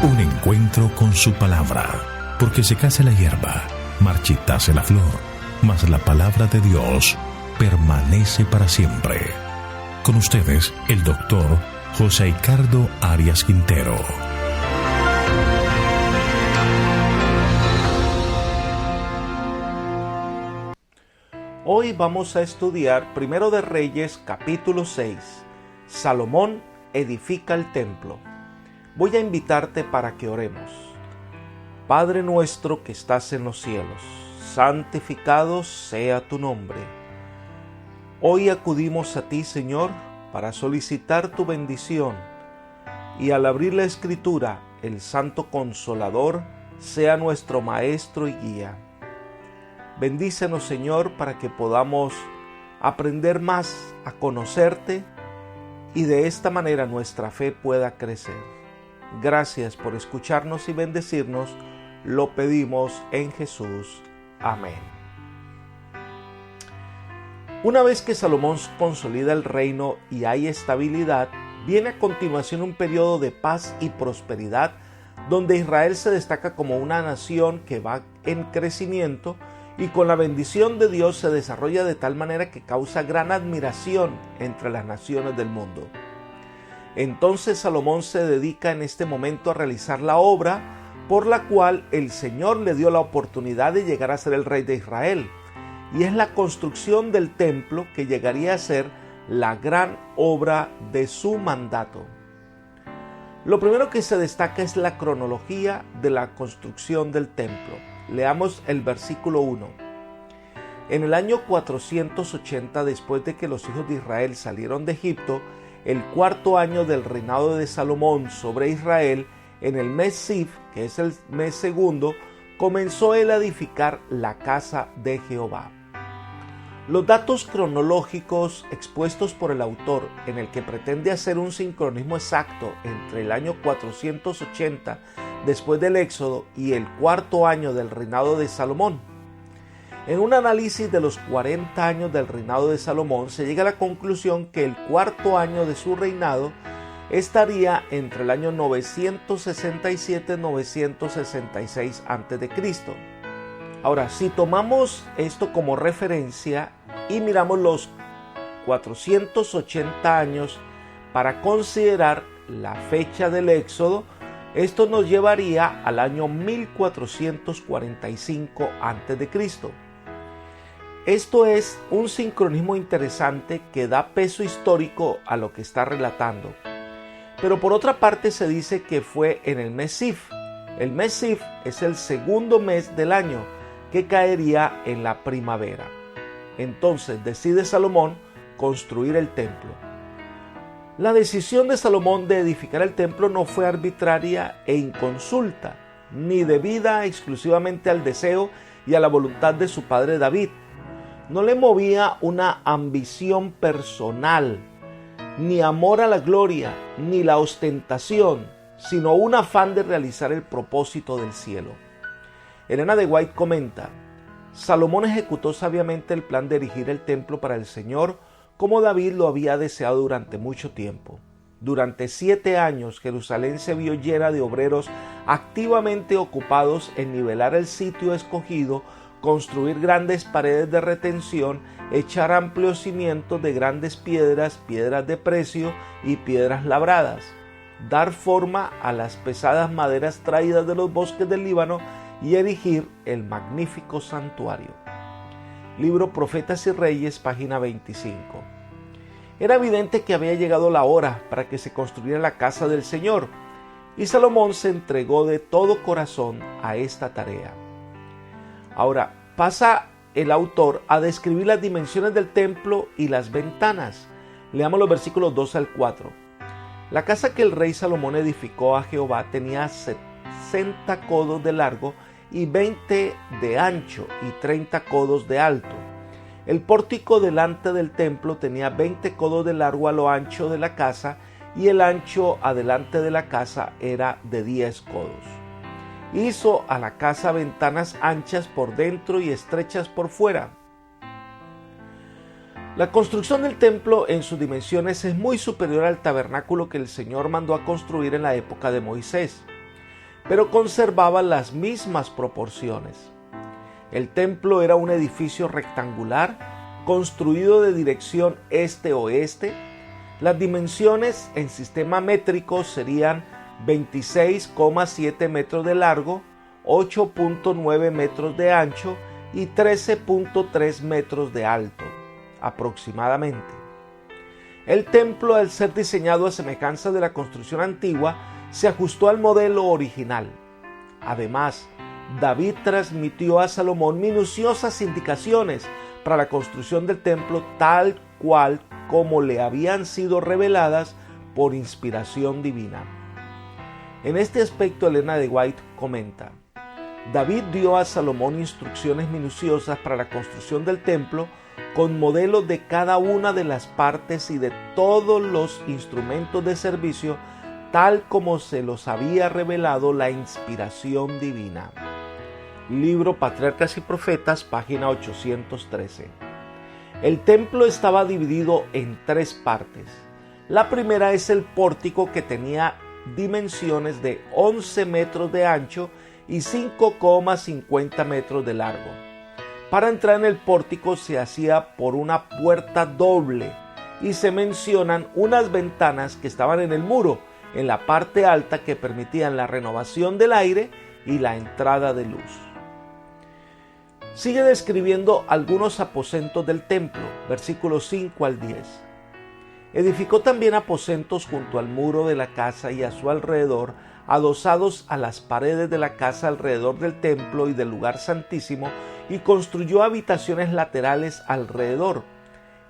Un encuentro con su palabra, porque secase la hierba, marchitase la flor, mas la palabra de Dios permanece para siempre. Con ustedes, el doctor José Ricardo Arias Quintero. Hoy vamos a estudiar Primero de Reyes, capítulo 6. Salomón edifica el templo. Voy a invitarte para que oremos. Padre nuestro que estás en los cielos, santificado sea tu nombre. Hoy acudimos a ti, Señor, para solicitar tu bendición, y al abrir la Escritura, el Santo Consolador sea nuestro Maestro y guía. Bendícenos, Señor, para que podamos aprender más a conocerte y de esta manera nuestra fe pueda crecer. Gracias por escucharnos y bendecirnos. Lo pedimos en Jesús. Amén. Una vez que Salomón consolida el reino y hay estabilidad, viene a continuación un periodo de paz y prosperidad donde Israel se destaca como una nación que va en crecimiento y con la bendición de Dios se desarrolla de tal manera que causa gran admiración entre las naciones del mundo. Entonces Salomón se dedica en este momento a realizar la obra por la cual el Señor le dio la oportunidad de llegar a ser el rey de Israel, y es la construcción del templo que llegaría a ser la gran obra de su mandato. Lo primero que se destaca es la cronología de la construcción del templo. Leamos el versículo 1. En el año 480 después de que los hijos de Israel salieron de Egipto, el cuarto año del reinado de Salomón sobre Israel, en el mes Sif, que es el mes segundo, comenzó él a edificar la casa de Jehová. Los datos cronológicos expuestos por el autor, en el que pretende hacer un sincronismo exacto entre el año 480 después del Éxodo y el cuarto año del reinado de Salomón. En un análisis de los 40 años del reinado de Salomón se llega a la conclusión que el cuarto año de su reinado estaría entre el año 967 y 966 a.C. Ahora, si tomamos esto como referencia y miramos los 480 años para considerar la fecha del Éxodo, esto nos llevaría al año 1445 a.C. Esto es un sincronismo interesante que da peso histórico a lo que está relatando. Pero por otra parte se dice que fue en el mes Sif. El mes Sif es el segundo mes del año, que caería en la primavera. Entonces decide Salomón construir el templo. La decisión de Salomón de edificar el templo no fue arbitraria e inconsulta, ni debida exclusivamente al deseo y a la voluntad de su padre David. No le movía una ambición personal, ni amor a la gloria, ni la ostentación, sino un afán de realizar el propósito del cielo. Elena de White comenta: Salomón ejecutó sabiamente el plan de erigir el templo para el Señor, como David lo había deseado durante mucho tiempo. Durante 7 años Jerusalén se vio llena de obreros activamente ocupados en nivelar el sitio escogido, construir grandes paredes de retención, echar amplios cimientos de grandes piedras, piedras de precio y piedras labradas, dar forma a las pesadas maderas traídas de los bosques del Líbano y erigir el magnífico santuario. Libro Profetas y Reyes, página 25. Era evidente que había llegado la hora para que se construyera la casa del Señor, y Salomón se entregó de todo corazón a esta tarea. Ahora pasa el autor a describir las dimensiones del templo y las ventanas. Leamos los versículos 2 al 4. La casa que el rey Salomón edificó a Jehová tenía 60 codos de largo y 20 de ancho y 30 codos de alto. El pórtico delante del templo tenía 20 codos de largo a lo ancho de la casa, y el ancho adelante de la casa era de 10 codos. Hizo a la casa ventanas anchas por dentro y estrechas por fuera. La construcción del templo en sus dimensiones es muy superior al tabernáculo que el Señor mandó a construir en la época de Moisés. pero conservaba las mismas proporciones. El templo era un edificio rectangular construido de dirección este-oeste. Las dimensiones en sistema métrico serían 26,7 metros de largo, 8,9 metros de ancho y 13,3 metros de alto, aproximadamente. El templo, al ser diseñado a semejanza de la construcción antigua, se ajustó al modelo original. Además, David transmitió a Salomón minuciosas indicaciones para la construcción del templo tal cual como le habían sido reveladas por inspiración divina. En este aspecto, Elena de White comenta: David dio a Salomón instrucciones minuciosas para la construcción del templo con modelos de cada una de las partes y de todos los instrumentos de servicio, tal como se los había revelado la inspiración divina. Libro Patriarcas y Profetas, página 813. El templo estaba dividido en 3 partes. La primera es el pórtico, que tenía dimensiones de 11 metros de ancho y 5,50 metros de largo. Para entrar en el pórtico se hacía por una puerta doble y se mencionan unas ventanas que estaban en el muro, en la parte alta, que permitían la renovación del aire y la entrada de luz. Sigue describiendo algunos aposentos del templo, versículos 5 al 10. Edificó también aposentos junto al muro de la casa y a su alrededor, adosados a las paredes de la casa alrededor del templo y del lugar santísimo, y construyó habitaciones laterales alrededor.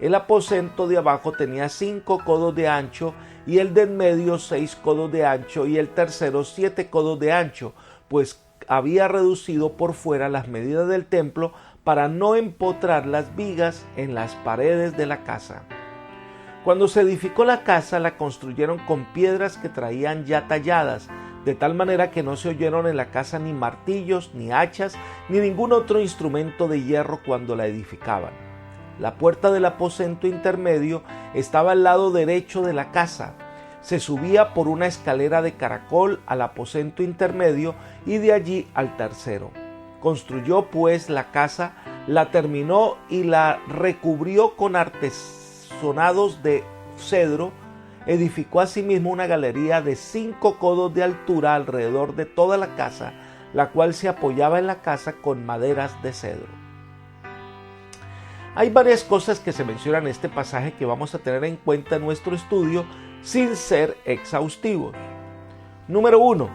El aposento de abajo tenía 5 codos de ancho, y el de en medio 6 codos de ancho, y el tercero 7 codos de ancho, pues había reducido por fuera las medidas del templo para no empotrar las vigas en las paredes de la casa. Cuando se edificó la casa, la construyeron con piedras que traían ya talladas, de tal manera que no se oyeron en la casa ni martillos, ni hachas, ni ningún otro instrumento de hierro cuando la edificaban. La puerta del aposento intermedio estaba al lado derecho de la casa. Se subía por una escalera de caracol al aposento intermedio y de allí al tercero. Construyó pues la casa, la terminó y la recubrió con artesonados de cedro. Edificó asimismo una galería de 5 codos de altura alrededor de toda la casa, la cual se apoyaba en la casa con maderas de cedro. Hay varias cosas que se mencionan en este pasaje que vamos a tener en cuenta en nuestro estudio sin ser exhaustivos. Número 1.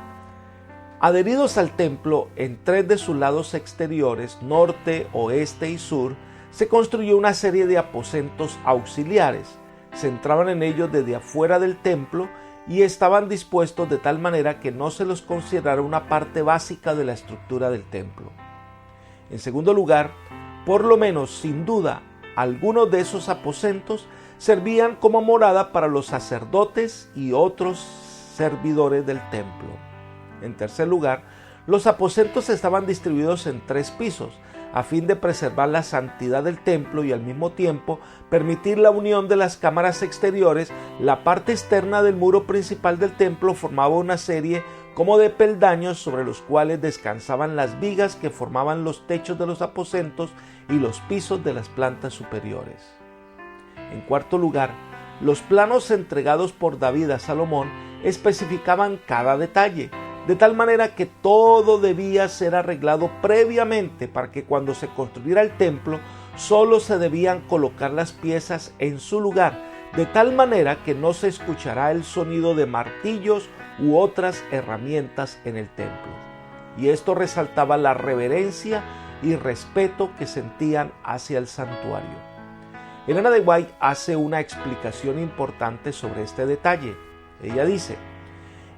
Adheridos al templo en 3 de sus lados exteriores, norte, oeste y sur, se construyó una serie de aposentos auxiliares. Se entraban en ellos desde afuera del templo y estaban dispuestos de tal manera que no se los considerara una parte básica de la estructura del templo. En segundo lugar, por lo menos sin duda, algunos de esos aposentos servían como morada para los sacerdotes y otros servidores del templo. En tercer lugar, los aposentos estaban distribuidos en 3 pisos, a fin de preservar la santidad del templo y al mismo tiempo permitir la unión de las cámaras exteriores. La parte externa del muro principal del templo formaba una serie como de peldaños sobre los cuales descansaban las vigas que formaban los techos de los aposentos y los pisos de las plantas superiores. En cuarto lugar, los planos entregados por David a Salomón especificaban cada detalle, de tal manera que todo debía ser arreglado previamente para que cuando se construyera el templo solo se debían colocar las piezas en su lugar, de tal manera que no se escuchará el sonido de martillos u otras herramientas en el templo. Y esto resaltaba la reverencia y respeto que sentían hacia el santuario. Elena de White hace una explicación importante sobre este detalle. Ella dice: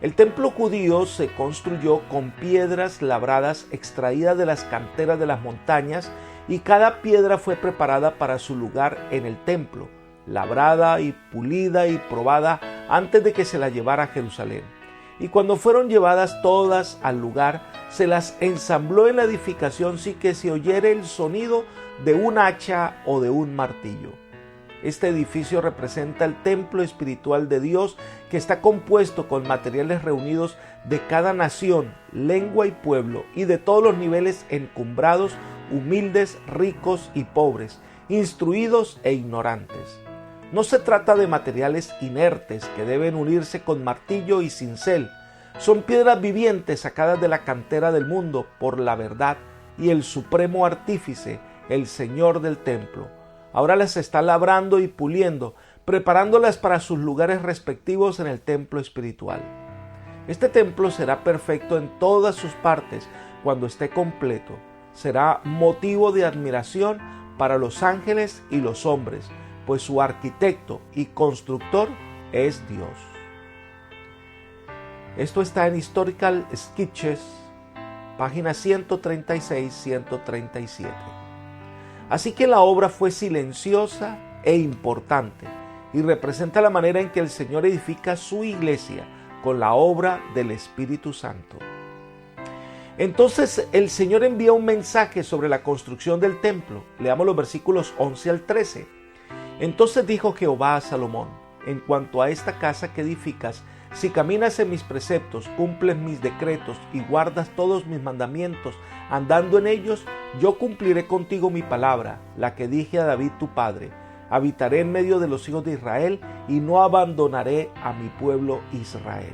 el templo judío se construyó con piedras labradas extraídas de las canteras de las montañas, y cada piedra fue preparada para su lugar en el templo, labrada y pulida y probada antes de que se la llevara a Jerusalén. Y cuando fueron llevadas todas al lugar, se las ensambló en la edificación sin que se oyera el sonido de un hacha o de un martillo. Este edificio representa el templo espiritual de Dios, que está compuesto con materiales reunidos de cada nación, lengua y pueblo, y de todos los niveles encumbrados, humildes, ricos y pobres, instruidos e ignorantes. No se trata de materiales inertes que deben unirse con martillo y cincel. Son piedras vivientes sacadas de la cantera del mundo por la verdad y el supremo artífice, el Señor del templo. Ahora las está labrando y puliendo, preparándolas para sus lugares respectivos en el templo espiritual. Este templo será perfecto en todas sus partes cuando esté completo. Será motivo de admiración para los ángeles y los hombres, pues su arquitecto y constructor es Dios. Esto está en Historical Sketches, páginas 136-137. Así que la obra fue silenciosa e importante y representa la manera en que el Señor edifica su iglesia con la obra del Espíritu Santo. Entonces el Señor envía un mensaje sobre la construcción del templo. Leamos los versículos 11 al 13. Entonces dijo Jehová a Salomón: en cuanto a esta casa que edificas, si caminas en mis preceptos, cumples mis decretos y guardas todos mis mandamientos, andando en ellos, yo cumpliré contigo mi palabra, la que dije a David tu padre. Habitaré en medio de los hijos de Israel y no abandonaré a mi pueblo Israel.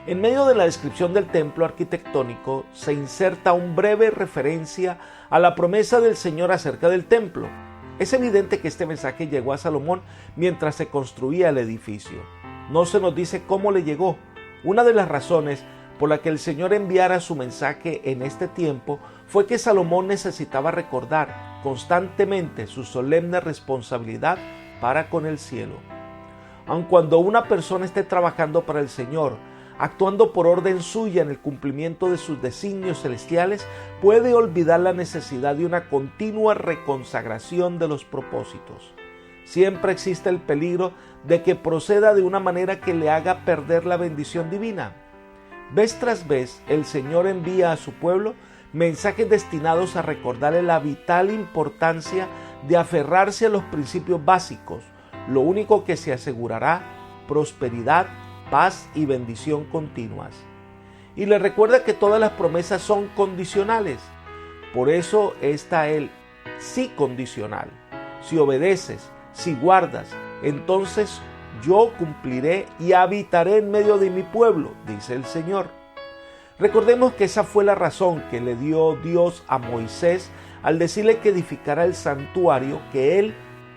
En medio de la descripción del templo arquitectónico se inserta una breve referencia a la promesa del Señor acerca del templo. Es evidente que este mensaje llegó a Salomón mientras se construía el edificio. No se nos dice cómo le llegó. Una de las razones por la que el Señor enviara su mensaje en este tiempo fue que Salomón necesitaba recordar constantemente su solemne responsabilidad para con el cielo. Aun cuando una persona esté trabajando para el Señor, actuando por orden suya en el cumplimiento de sus designios celestiales, puede olvidar la necesidad de una continua reconsagración de los propósitos. Siempre existe el peligro de que proceda de una manera que le haga perder la bendición divina. Vez tras vez, el Señor envía a su pueblo mensajes destinados a recordarle la vital importancia de aferrarse a los principios básicos, lo único que se asegurará prosperidad, paz y bendición continuas. Y le recuerda que todas las promesas son condicionales. Por eso está el sí condicional. Si obedeces, si guardas, entonces yo cumpliré y habitaré en medio de mi pueblo, dice el Señor. Recordemos que esa fue la razón que le dio Dios a Moisés al decirle que edificara el santuario, que él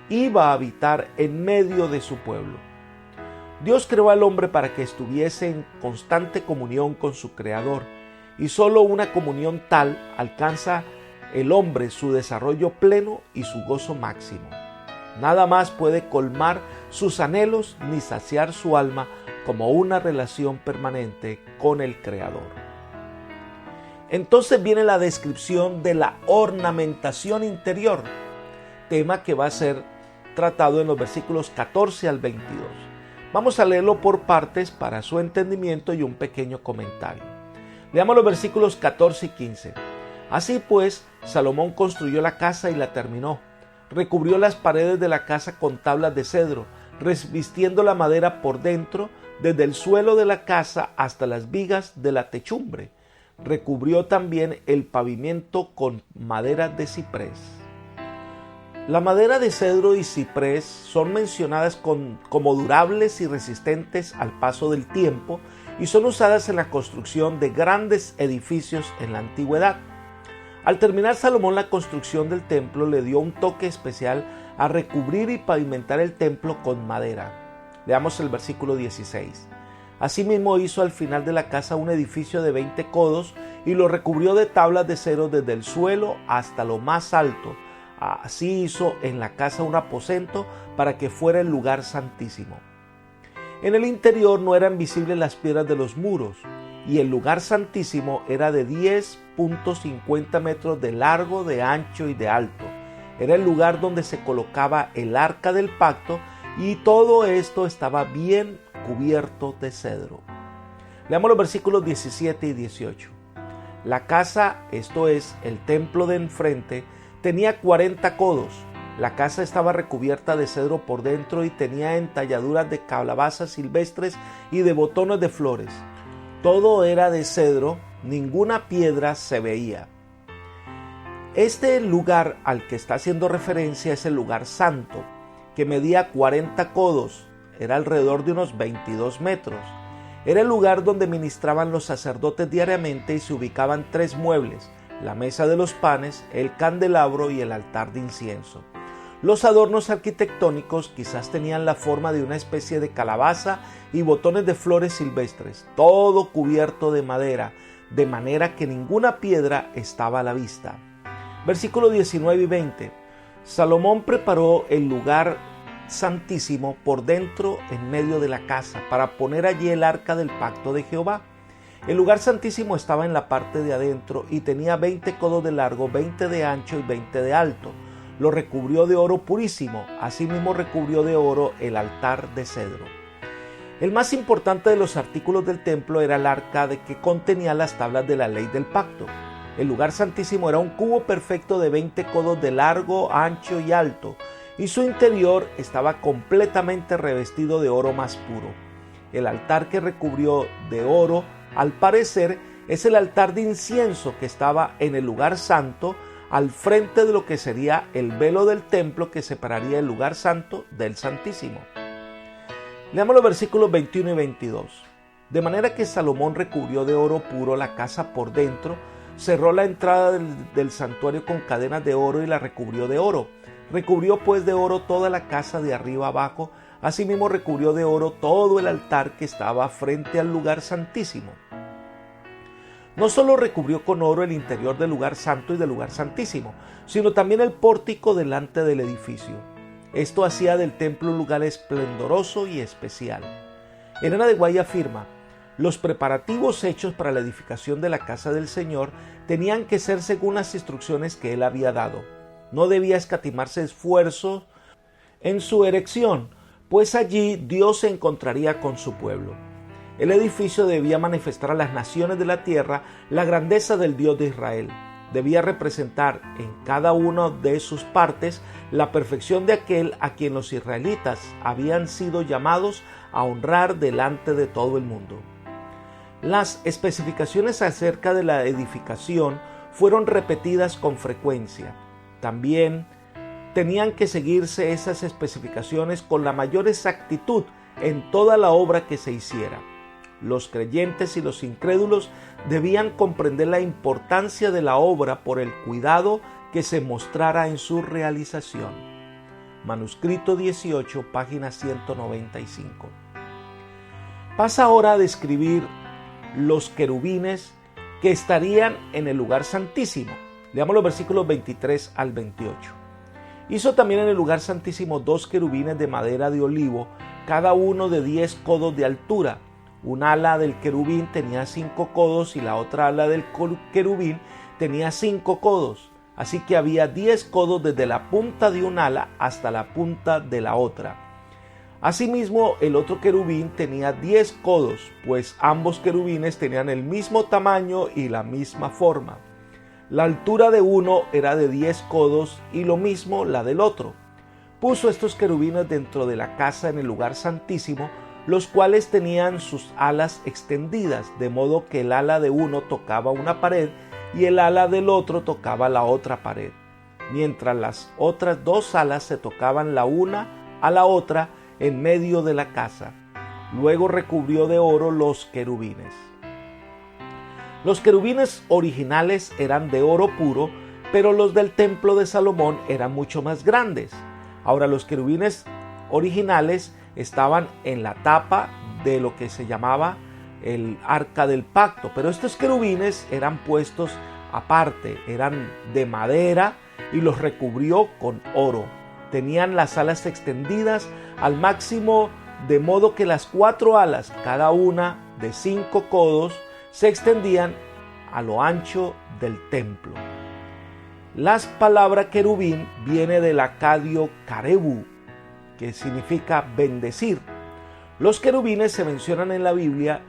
iba a habitar en medio de su pueblo. Dios creó al hombre para que estuviese en constante comunión con su Creador, y solo una comunión tal alcanza el hombre su desarrollo pleno y su gozo máximo. Nada más puede colmar sus anhelos ni saciar su alma como una relación permanente con el Creador. Entonces viene la descripción de la ornamentación interior, tema que va a ser tratado en los versículos 14 al 22. Vamos a leerlo por partes para su entendimiento y un pequeño comentario. Leamos los versículos 14 y 15. Así pues, Salomón construyó la casa y la terminó. Recubrió las paredes de la casa con tablas de cedro, revestiendo la madera por dentro, desde el suelo de la casa hasta las vigas de la techumbre. Recubrió también el pavimento con madera de ciprés. La madera de cedro y ciprés son mencionadas como durables y resistentes al paso del tiempo y son usadas en la construcción de grandes edificios en la antigüedad. Al terminar Salomón la construcción del templo, le dio un toque especial a recubrir y pavimentar el templo con madera. Leamos el versículo 16. Asimismo hizo al final de la casa un edificio de 20 codos y lo recubrió de tablas de cedro desde el suelo hasta lo más alto. Así hizo en la casa un aposento para que fuera el lugar santísimo. En el interior no eran visibles las piedras de los muros, y el lugar santísimo era de 10.50 metros de largo, de ancho y de alto. Era el lugar donde se colocaba el arca del pacto, y todo esto estaba bien cubierto de cedro. Leamos los versículos 17 y 18. La casa, esto es, el templo de enfrente, tenía 40 codos. La casa estaba recubierta de cedro por dentro y tenía entalladuras de calabazas silvestres y de botones de flores. Todo era de cedro, ninguna piedra se veía. Este lugar al que está haciendo referencia es el lugar santo, que medía 40 codos, era alrededor de unos 22 metros. Era el lugar donde ministraban los sacerdotes diariamente y se ubicaban 3 muebles: la mesa de los panes, el candelabro y el altar de incienso. Los adornos arquitectónicos quizás tenían la forma de una especie de calabaza y botones de flores silvestres, todo cubierto de madera, de manera que ninguna piedra estaba a la vista. Versículos 19 y 20. Salomón preparó el lugar santísimo por dentro en medio de la casa para poner allí el arca del pacto de Jehová. El lugar santísimo estaba en la parte de adentro y tenía 20 codos de largo, 20 de ancho y 20 de alto. Lo recubrió de oro purísimo, asimismo recubrió de oro el altar de cedro. El más importante de los artículos del templo era el arca que contenía las tablas de la ley del pacto. El lugar santísimo era un cubo perfecto de 20 codos de largo, ancho y alto, y su interior estaba completamente revestido de oro más puro. El altar que recubrió de oro, al parecer, es el altar de incienso que estaba en el lugar santo, al frente de lo que sería el velo del templo que separaría el lugar santo del santísimo. Leamos los versículos 21 y 22. De manera que Salomón recubrió de oro puro la casa por dentro, cerró la entrada del santuario con cadenas de oro y la recubrió de oro. Recubrió pues de oro toda la casa de arriba abajo, asimismo recubrió de oro todo el altar que estaba frente al lugar santísimo. No solo recubrió con oro el interior del lugar santo y del lugar santísimo, sino también el pórtico delante del edificio. Esto hacía del templo un lugar esplendoroso y especial. Elena de Guay afirma: los preparativos hechos para la edificación de la casa del Señor tenían que ser según las instrucciones que él había dado. No debía escatimarse esfuerzo en su erección, pues allí Dios se encontraría con su pueblo. El edificio debía manifestar a las naciones de la tierra la grandeza del Dios de Israel. Debía representar en cada una de sus partes la perfección de aquel a quien los israelitas habían sido llamados a honrar delante de todo el mundo. Las especificaciones acerca de la edificación fueron repetidas con frecuencia. También tenían que seguirse esas especificaciones con la mayor exactitud en toda la obra que se hiciera. Los creyentes y los incrédulos debían comprender la importancia de la obra por el cuidado que se mostrara en su realización. Manuscrito 18, página 195. Pasa ahora a describir los querubines que estarían en el lugar santísimo. Leamos los versículos 23 al 28. Hizo también en el lugar santísimo 2 querubines de madera de olivo, cada uno de 10 codos de altura. Un ala del querubín tenía 5 codos y la otra ala del querubín tenía 5 codos. Así que había 10 codos desde la punta de un ala hasta la punta de la otra. Asimismo, el otro querubín tenía 10 codos, pues ambos querubines tenían el mismo tamaño y la misma forma. La altura de uno era de 10 codos y lo mismo la del otro. Puso estos querubines dentro de la casa en el lugar santísimo, los cuales tenían sus alas extendidas, de modo que el ala de uno tocaba una pared y el ala del otro tocaba la otra pared, mientras las otras 2 alas se tocaban la una a la otra en medio de la casa. Luego recubrió de oro los querubines. Los querubines originales eran de oro puro, pero los del templo de Salomón eran mucho más grandes. Ahora, los querubines originales estaban en la tapa de lo que se llamaba el arca del pacto, pero estos querubines eran puestos aparte, eran de madera y los recubrió con oro. Tenían las alas extendidas al máximo, de modo que las 4 alas, cada una de 5 codos, se extendían a lo ancho del templo. La palabra querubín viene del acadio carebu, que significa bendecir. Los querubines se mencionan en la Biblia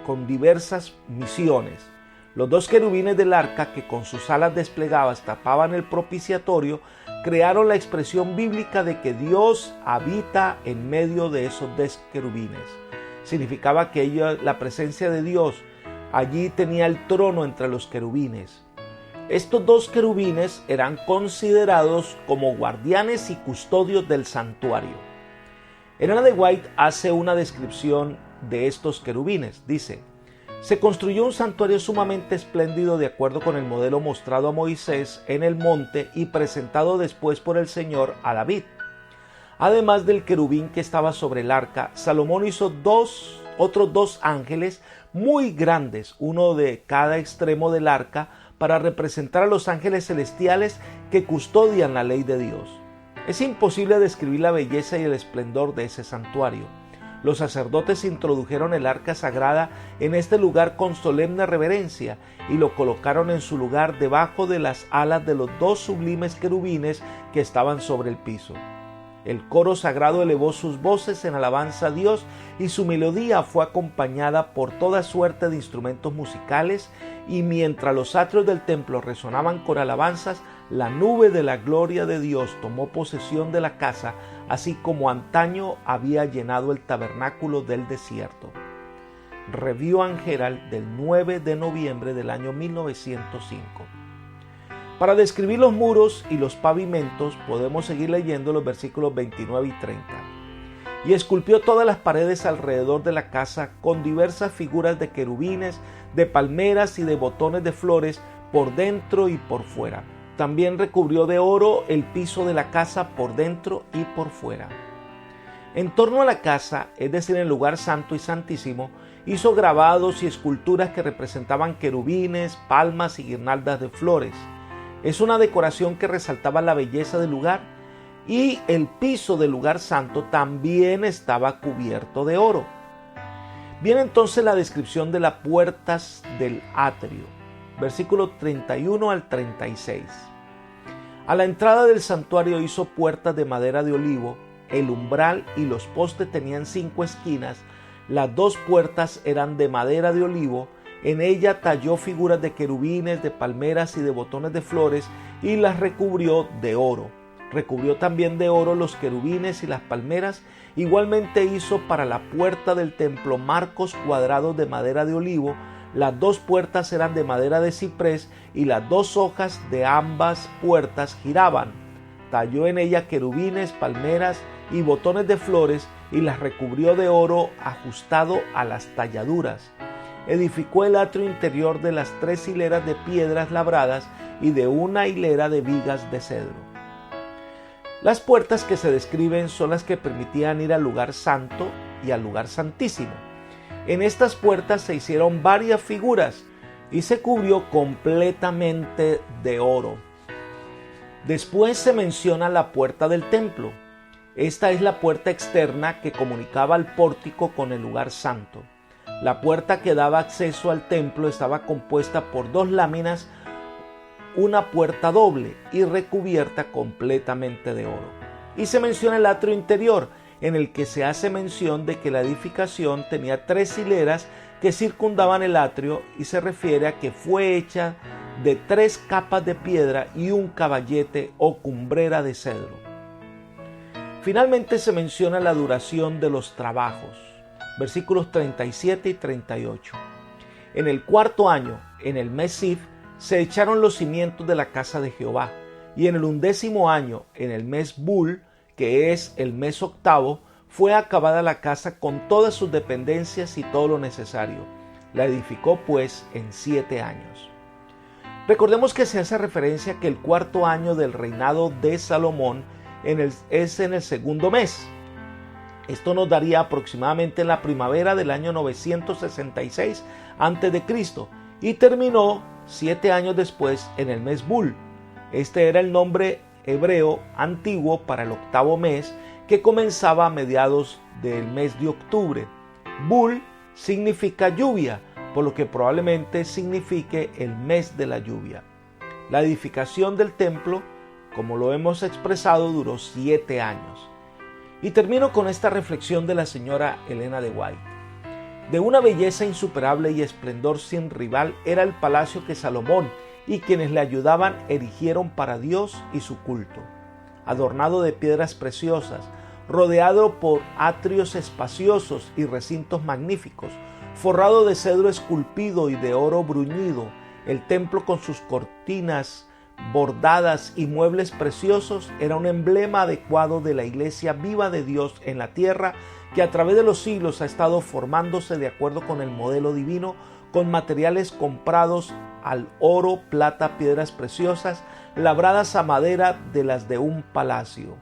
con diversas misiones. Los dos querubines del arca, que con sus alas desplegadas tapaban el propiciatorio, crearon la expresión bíblica de que Dios habita en medio de esos dos querubines. Significaba que la presencia de Dios allí tenía el trono entre los querubines. Estos dos querubines eran considerados como guardianes y custodios del santuario. Elena de White hace una descripción de estos querubines. Dice: se construyó un santuario sumamente espléndido de acuerdo con el modelo mostrado a Moisés en el monte y presentado después por el Señor a David. Además del querubín que estaba sobre el arca, Salomón hizo otros dos ángeles muy grandes, uno de cada extremo del arca, para representar a los ángeles celestiales que custodian la ley de Dios. Es imposible describir la belleza y el esplendor de ese santuario. Los sacerdotes introdujeron el arca sagrada en este lugar con solemne reverencia y lo colocaron en su lugar debajo de las alas de los dos sublimes querubines que estaban sobre el piso. El coro sagrado elevó sus voces en alabanza a Dios y su melodía fue acompañada por toda suerte de instrumentos musicales, y mientras los atrios del templo resonaban con alabanzas, la nube de la gloria de Dios tomó posesión de la casa, así como antaño había llenado el tabernáculo del desierto. Review and Herald del 9 de noviembre del año 1905. Para describir los muros y los pavimentos podemos seguir leyendo los versículos 29 y 30. Y esculpió todas las paredes alrededor de la casa con diversas figuras de querubines, de palmeras y de botones de flores por dentro y por fuera. También recubrió de oro el piso de la casa por dentro y por fuera. En torno a la casa, es decir, en el lugar santo y santísimo, hizo grabados y esculturas que representaban querubines, palmas y guirnaldas de flores. Es una decoración que resaltaba la belleza del lugar, y el piso del lugar santo también estaba cubierto de oro. Viene entonces la descripción de las puertas del atrio, versículos 31 al 36. A la entrada del santuario hizo puertas de madera de olivo, el umbral y los postes tenían 5 esquinas, las 2 puertas eran de madera de olivo. En ella talló figuras de querubines, de palmeras y de botones de flores y las recubrió de oro. Recubrió también de oro los querubines y las palmeras. Igualmente hizo para la puerta del templo marcos cuadrados de madera de olivo. Las 2 puertas eran de madera de ciprés y las 2 hojas de ambas puertas giraban. Talló en ella querubines, palmeras y botones de flores y las recubrió de oro ajustado a las talladuras. Edificó el atrio interior de las 3 hileras de piedras labradas y de una hilera de vigas de cedro. Las puertas que se describen son las que permitían ir al lugar santo y al lugar santísimo. En estas puertas se hicieron varias figuras y se cubrió completamente de oro. Después se menciona la puerta del templo. Esta es la puerta externa que comunicaba al pórtico con el lugar santo. La puerta que daba acceso al templo estaba compuesta por 2 láminas, una puerta doble y recubierta completamente de oro. Y se menciona el atrio interior, en el que se hace mención de que la edificación tenía 3 hileras que circundaban el atrio, y se refiere a que fue hecha de 3 capas de piedra y un caballete o cumbrera de cedro. Finalmente se menciona la duración de los trabajos. Versículos 37 y 38. En el 4º año, en el mes Sif, se echaron los cimientos de la casa de Jehová, y en el 11º año, en el mes Bul, que es el mes 8º, fue acabada la casa con todas sus dependencias y todo lo necesario. La edificó pues en 7 años. Recordemos que se hace referencia que el 4º año del reinado de Salomón es en el 2º mes. Esto nos daría aproximadamente en la primavera del año 966 a.C. y terminó 7 años después en el mes Bul. Este era el nombre hebreo antiguo para el 8º mes, que comenzaba a mediados del mes de octubre. Bul significa lluvia, por lo que probablemente signifique el mes de la lluvia. La edificación del templo, como lo hemos expresado, duró 7 años. Y termino con esta reflexión de la señora Elena de White. De una belleza insuperable y esplendor sin rival era el palacio que Salomón y quienes le ayudaban erigieron para Dios y su culto. Adornado de piedras preciosas, rodeado por atrios espaciosos y recintos magníficos, forrado de cedro esculpido y de oro bruñido, el templo con sus cortinas bordadas y muebles preciosos era un emblema adecuado de la iglesia viva de Dios en la tierra, que a través de los siglos ha estado formándose de acuerdo con el modelo divino, con materiales comprados al oro, plata, piedras preciosas, labradas a madera de las de un palacio.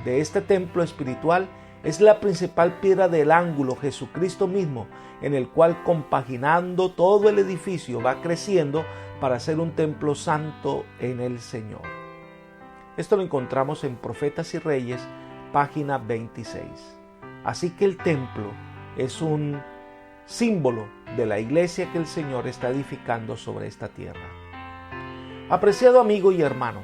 De este templo espiritual es la principal piedra del ángulo Jesucristo mismo, en el cual, compaginando todo el edificio, va creciendo para ser un templo santo en el Señor. Esto lo encontramos en Profetas y Reyes, página 26. Así que el templo es un símbolo de la iglesia que el Señor está edificando sobre esta tierra. Apreciado amigo y hermano,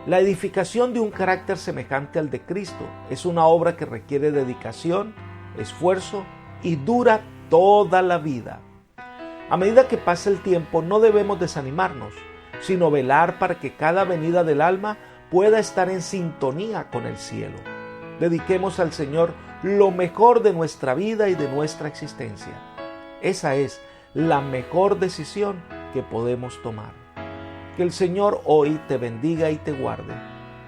la edificación de un carácter semejante al de Cristo es una obra que requiere dedicación, esfuerzo y dura toda la vida. A medida que pasa el tiempo, no debemos desanimarnos, sino velar para que cada venida del alma pueda estar en sintonía con el cielo. Dediquemos al Señor lo mejor de nuestra vida y de nuestra existencia. Esa es la mejor decisión que podemos tomar. Que el Señor hoy te bendiga y te guarde,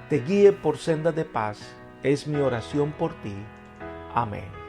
te guíe por sendas de paz, es mi oración por ti. Amén.